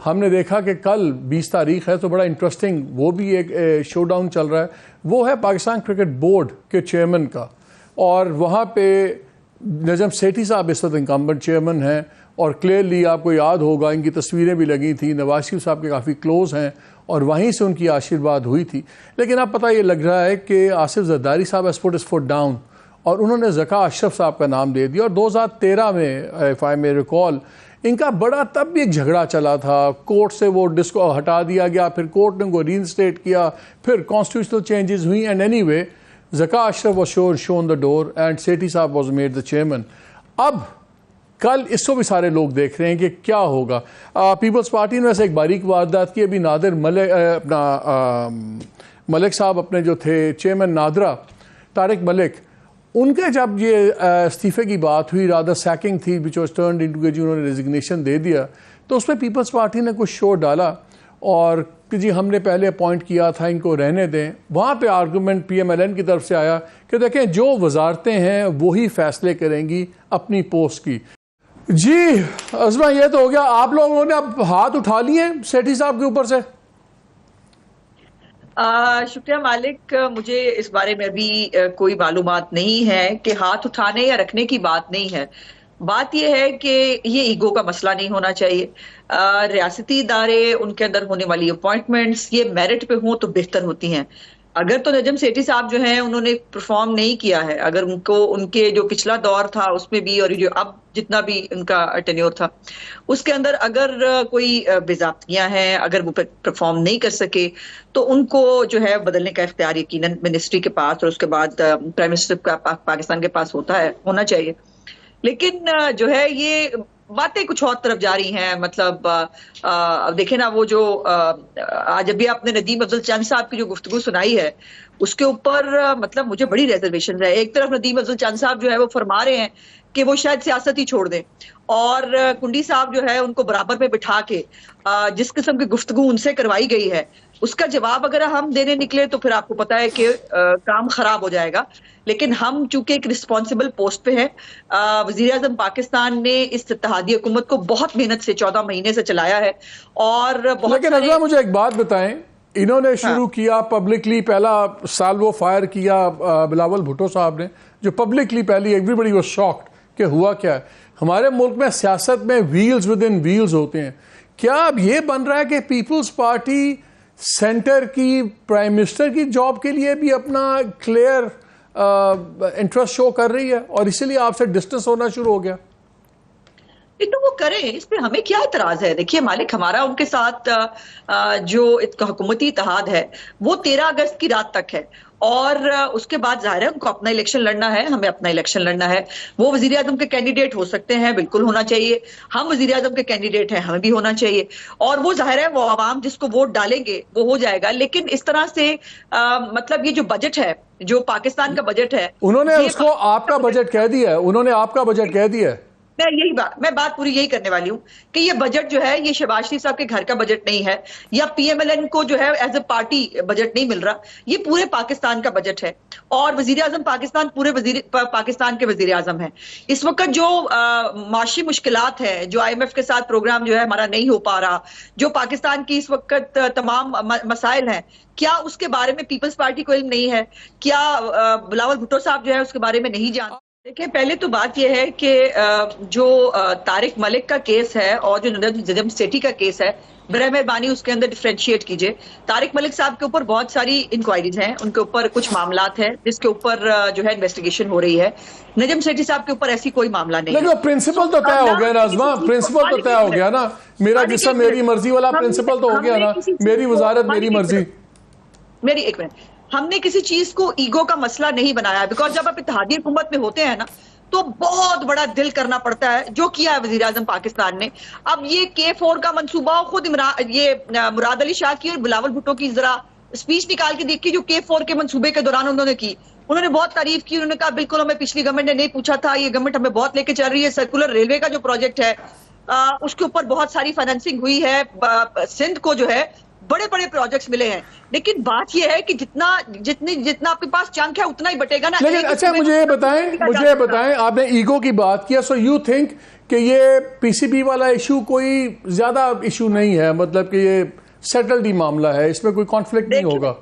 हमने देखा कि कल 20 तारीख है तो बड़ा इंटरेस्टिंग वो भी एक शो डाउन चल रहा है, वो है पाकिस्तान क्रिकेट बोर्ड के चेयरमैन का। और वहाँ पे नजम सेठी साहब इस वक्त इंकम्बेंट चेयरमैन हैं और क्लियरली आपको याद होगा इनकी तस्वीरें भी लगी थी, नवाज शरीफ साहब के काफ़ी क्लोज हैं और वहीं से उनकी आशीर्वाद हुई थी। लेकिन अब पता ये लग रहा है कि आसिफ जरदारी साहब has put his foot down और उन्होंने ज़का अशरफ साहब का नाम दे दिया। और 2013 में इफ़ आई मे रिकॉल इनका बड़ा तब भी एक झगड़ा चला था, कोर्ट से वो डिस्को हटा दिया गया, फिर कोर्ट ने उनको रीइंस्टेट किया, फिर कॉन्स्टिट्यूशनल चेंजेस हुई and anyway Zaka Ashraf was shown the door and Sethi साहब वाज मेड द चेयरमैन। अब कल इसको भी सारे लोग देख रहे हैं कि क्या होगा। पीपल्स पार्टी ने वैसे एक बारीक वारदात की, अभी नादिर मलिक साहब अपने जो थे चेयरमैन नादरा तारिक मलिक, उनके जब ये इस्तीफे की बात हुई, रादर सैकिंग थी विच वाज टर्न्ड इनटू के जी उन्होंने रेजिग्नेशन दे दिया, तो उसमें पीपल्स पार्टी ने कुछ शोर डाला और कि जी हमने पहले अपॉइंट किया था, इनको रहने दें। वहाँ पे आर्गूमेंट PMLN की तरफ से आया कि देखें जो वजारतें हैं वही फैसले करेंगी अपनी पोस्ट की। जी अज़मा, ये तो हो गया, आप लोगों ने अब हाथ उठा लिए सेठी साहब के ऊपर से? शुक्रिया मालिक, मुझे इस बारे में अभी कोई मालूमात नहीं है कि हाथ उठाने या रखने की बात नहीं है। बात यह है कि ये ईगो का मसला नहीं होना चाहिए। रियासती इदारे, उनके अंदर होने वाली अपॉइंटमेंट्स ये मेरिट पे हों तो बेहतर होती हैं। अगर तो नजम सेठी साहब जो हैं उन्होंने परफॉर्म नहीं किया है, अगर उनको उनके जो पिछला दौर था उसमें भी और जो अब जितना भी उनका टेन्योर था उसके अंदर अगर कोई बेज़ाब्तियां हैं, अगर वो परफॉर्म नहीं कर सके तो उनको जो है बदलने का इख्तियार यकीनन मिनिस्ट्री के पास और उसके बाद प्राइम मिनिस्टर का पाकिस्तान के पास होना चाहिए। लेकिन जो है ये बातें कुछ और तरफ जा रही हैं। मतलब अब देखें ना, वो जो आज अभी आपने नदीम अफजल चंद साहब की जो गुफ्तगू सुनाई है उसके ऊपर मतलब मुझे बड़ी रिजर्वेशन है। एक तरफ नदीम अफजल चंद साहब जो है वो फरमा रहे हैं कि वो शायद सियासत ही छोड़ दें और कुंडी साहब जो है उनको बराबर पे बिठा के जिस किस्म की गुफ्तगू उनसे करवाई गई है उसका जवाब अगर हम देने निकले तो फिर आपको पता है कि काम खराब हो जाएगा। लेकिन हम चूंकि एक रिस्पॉन्सिबल पोस्ट पे हैं, वजीर आजम पाकिस्तान ने इस इत्तेहादी हुकूमत को बहुत मेहनत से 14 महीने से चलाया है और बहुत। लेकिन अल्लाह मुझे एक बात बताएं, इन्होंने शुरू किया पब्लिकली, पहला साल वो फायर किया बिलावल भुट्टो साहब ने, जो पब्लिकली पहली एवरीबडी वाज शॉक्ड कि हुआ क्या है। हमारे मुल्क में सियासत में व्हील्स विद इन व्हील्स होते हैं। क्या अब ये बन रहा है कि पीपल्स पार्टी सेंटर की, प्राइम मिनिस्टर की जॉब के लिए भी अपना क्लियर इंटरेस्ट शो कर रही है और इसीलिए आपसे डिस्टेंस होना शुरू हो गया? तो वो करें, इस पे हमें क्या इतराज है। देखिए मालिक, हमारा उनके साथ जो हुकूमती इत्तेहाद है वो 13 अगस्त की रात तक है और उसके बाद जाहिर है उनको अपना इलेक्शन लड़ना है, हमें अपना इलेक्शन लड़ना है। वो वजीर आजम के कैंडिडेट हो सकते हैं, बिल्कुल होना चाहिए। हम वजीर आजम के कैंडिडेट हैं, हमें भी होना चाहिए। और वो जाहिर है वो आवाम जिसको वोट डालेंगे वो हो जाएगा। लेकिन इस तरह से मतलब ये जो बजट है, जो पाकिस्तान का बजट है, उन्होंने उसको आपका बजट कह दिया है, उन्होंने आपका बजट कह दिया है। मैं बात पूरी यही करने वाली हूँ कि ये बजट जो है ये शहबाज शरीफ साहब के घर का बजट नहीं है या PMLN को जो है एज ए पार्टी बजट नहीं मिल रहा, ये पूरे पाकिस्तान का बजट है। और वजीर आजम पाकिस्तान पूरे पाकिस्तान के वजीर आजम है। इस वक्त जो माशी मुश्किलात है, जो IMF के साथ प्रोग्राम जो है हमारा नहीं हो पा रहा, जो पाकिस्तान की इस वक्त तमाम मसाइल हैं, क्या उसके बारे में पीपल्स पार्टी को इल्म नहीं है? क्या बिलावल भुट्टो साहब जो है उसके बारे में नहीं जानते? देखिए, पहले तो बात यह है कि जो तारिक मलिक का केस है और जो नजम सेठी का केस है, बराए मेहरबानी उसके अंदर डिफरेंशिएट कीजिए। तारिक मलिक साहब के ऊपर बहुत सारी इंक्वायरीज हैं, उनके ऊपर कुछ मामलात हैं जिसके ऊपर जो है इन्वेस्टिगेशन हो रही है। नजम सेठी साहब के ऊपर ऐसी कोई मामला नहीं है। प्रिंसिपल तो तय हो गया ना अज़मा, प्रिंसिपल तो तय हो गया ना, मेरा जिस्म मेरी मर्जी वाला प्रिंसिपल तो हो गया ना, मेरी वजारत मेरी मर्जी। मेरी एक मिनट, हमने किसी चीज को ईगो का मसला नहीं बनाया। बिकॉज जब आप इत्तेहादी हुकूमत में होते हैं ना तो बहुत बड़ा दिल करना पड़ता है, जो किया है वजीर आजम पाकिस्तान ने। अब ये K4 का मंसूबा खुद ये मुराद अली शाह की और बिलावल भुट्टो की जरा स्पीच निकाल के देखी जो K4 के मंसूबे के दौरान उन्होंने की। उन्होंने बहुत तारीफ की, उन्होंने कहा बिल्कुल हमें पिछली गवर्नमेंट ने नहीं पूछा था, ये गवर्नमेंट हमें बहुत लेके चल रही है। सर्कुलर रेलवे का जो प्रोजेक्ट है उसके ऊपर बहुत सारी फाइनेंसिंग हुई है। सिंध को जो है बड़े बड़े प्रोजेक्ट्स मिले हैं। लेकिन बात यह है कि जितना आपके पास चंक है उतना ही बटेगा ना। लेकिन अच्छा मुझे बताएं आपने ईगो की बात किया, सो यू थिंक कि ये पीसीबी वाला इशू कोई ज्यादा इशू नहीं है, मतलब कि ये सेटल्ड ही मामला है, इसमें कोई कॉन्फ्लिक्ट नहीं होगा?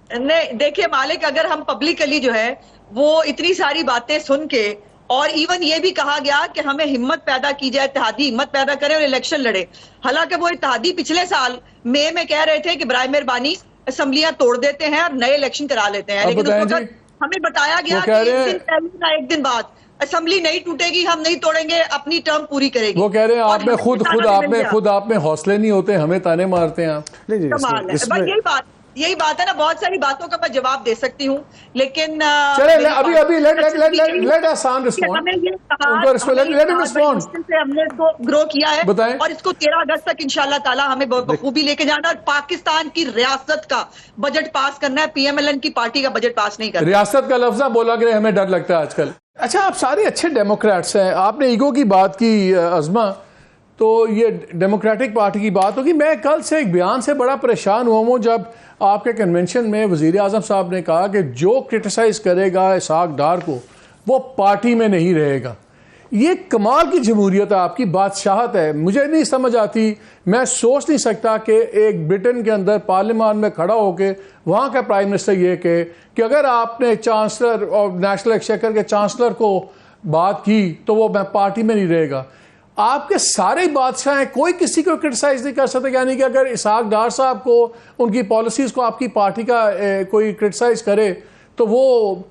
नहीं, देखिए मालिक, अगर हम पब्लिकली जो है वो इतनी सारी बातें सुन के, और इवन ये भी कहा गया कि हमें हिम्मत पैदा की जाए, इत्तेहादी हिम्मत पैदा करें और इलेक्शन लड़े। हालांकि वो इत्तेहादी पिछले साल मई में कह रहे थे कि बराए मेहरबानी असेंबलियां तोड़ देते हैं और नए इलेक्शन करा लेते हैं, लेकिन उस वक्त हमें बताया गया कि एक दिन पहले या एक दिन बाद असेंबली नहीं टूटेगी, हम नहीं तोड़ेंगे, अपनी टर्म पूरी करेंगे। वो कह रहे हैं आप में खुद आप में हौसले नहीं होते, हमें ताने मारते हैं आप। कमाल है, यही बात है ना। बहुत सारी बातों का मैं जवाब दे सकती हूँ, लेकिन चले अभी लेट आसान रिस्पॉन्ड, हमने इसको ग्रो किया है बताएं, और इसको 13 अगस्त तक इंशाल्लाह ताला हमें बखूबी लेके जाना, और पाकिस्तान की रियासत का बजट पास करना है, पीएमएलएन की पार्टी का बजट पास नहीं करना। रियासत का लफ्ज बोला कि हमें डर लगता है आजकल। अच्छा, आप सारे अच्छे डेमोक्रेट्स हैं, आपने ईगो की बात की अज़मा, तो ये डेमोक्रेटिक पार्टी की बात होगी। मैं कल से एक बयान से बड़ा परेशान हुआ हूँ, जब आपके कन्वेंशन में वज़ीर आज़म साहब ने कहा कि जो क्रिटिसाइज़ करेगा इसहाक डार को वो पार्टी में नहीं रहेगा। ये कमाल की जमहूरियत है, आपकी बादशाहत है। मुझे नहीं समझ आती, मैं सोच नहीं सकता कि एक ब्रिटेन के अंदर पार्लियामान में खड़ा होकर वहाँ का प्राइम मिनिस्टर ये कहे कि अगर आपने चांसलर और नेशनल एक्सचेकर के चांसलर को बात की तो वो पार्टी में नहीं रहेगा। आपके सारे बादशाह हैं, कोई किसी को क्रिटिसाइज नहीं कर सकते। यानी कि अगर इसहाक डार साहब को, उनकी पॉलिसीज़ को आपकी पार्टी का कोई क्रिटिसाइज करे तो वो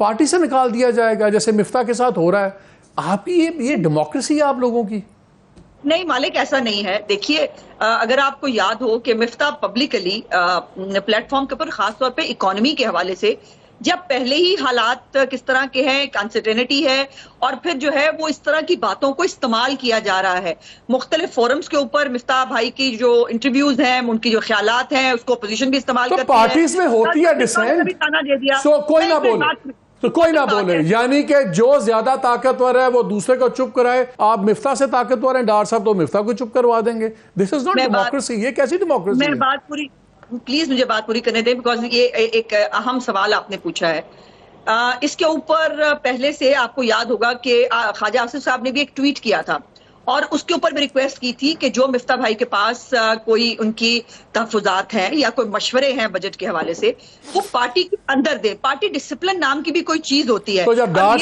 पार्टी से निकाल दिया जाएगा, जैसे मिफ्ता के साथ हो रहा है। आपकी ये डेमोक्रेसी है आप लोगों की? नहीं मालिक, ऐसा नहीं है। देखिए, अगर आपको याद हो कि मिफ्ता पब्लिकली प्लेटफॉर्म के ऊपर खासतौर पे इकोनॉमी के हवाले से, जब पहले ही हालात किस तरह के हैं, अनसर्टेनिटी है, और फिर जो है वो इस तरह की बातों को इस्तेमाल किया जा रहा है मुख्तलिफ फोरम्स के ऊपर। मिफ्ता भाई की जो इंटरव्यूज हैं, उनकी जो ख्यालात हैं, उसको अपोजिशन भी इस्तेमाल करती है। पार्टीज में होती है डिसेंट, सो कोई ना बोले, तो कोई ना बोले, यानी कि जो ज्यादा ताकतवर है वो दूसरे को चुप कराए। आप मिफ्ता से ताकतवर हैं डार साहब, तो मिफ्ता को चुप करवा देंगे। This is not democracy. ये कैसी डेमोक्रेसी है? मैं बात पूरी, प्लीज मुझे बात पूरी करने दें, बिकॉज ये एक अहम सवाल आपने पूछा है। इसके ऊपर पहले से आपको याद होगा कि ख्वाजा आसिफ साहब ने भी एक ट्वीट किया था, और उसके ऊपर भी रिक्वेस्ट की थी कि जो मिफ्ता भाई के पास कोई उनकी तहफुजात हैं या कोई मशवरे हैं बजट के हवाले से, वो पार्टी के अंदर दे। पार्टी डिसिप्लिन नाम की भी कोई चीज होती है। तो जब डार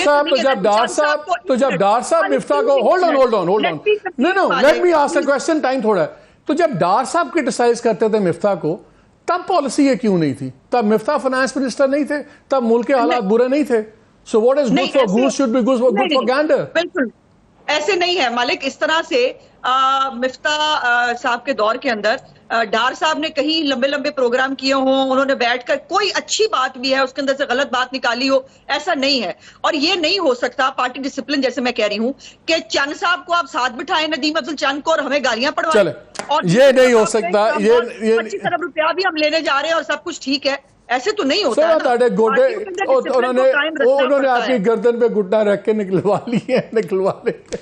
साहब मिफ्ता को hold on no let me ask the question, time थोड़ा है। तो जब डार साहब क्रिटिसाइज करते थे मिफ्ता को, तब पॉलिसी ये क्यों नहीं थी? तब मिफ्ता फाइनेंस मिनिस्टर नहीं थे, तब मुल्क के हालात बुरे नहीं थे। So what is good for goose should be good for Gander. बिल्कुल ऐसे नहीं है मालिक। इस तरह से मिफ्ता साहब के दौर के अंदर डार साहब ने कहीं लंबे लंबे प्रोग्राम किए हों, उन्होंने बैठकर कोई अच्छी बात भी है उसके अंदर से गलत बात निकाली हो, ऐसा नहीं है। और ये नहीं हो सकता पार्टी डिसिप्लिन, जैसे मैं कह रही हूं कि चंद साहब को आप साथ बिठाएं, नदीम अफजल चंद को, और हमें गालियां पड़वाएं, और ये नहीं हो सकता। ये 25 अरब रुपया भी हम लेने जा रहे हैं और सब कुछ ठीक है, ऐसे तो नहीं होता है। उन्होंने आपकी गर्दन पे घुटना रख के निकलवा लिए, निकलवा लेते।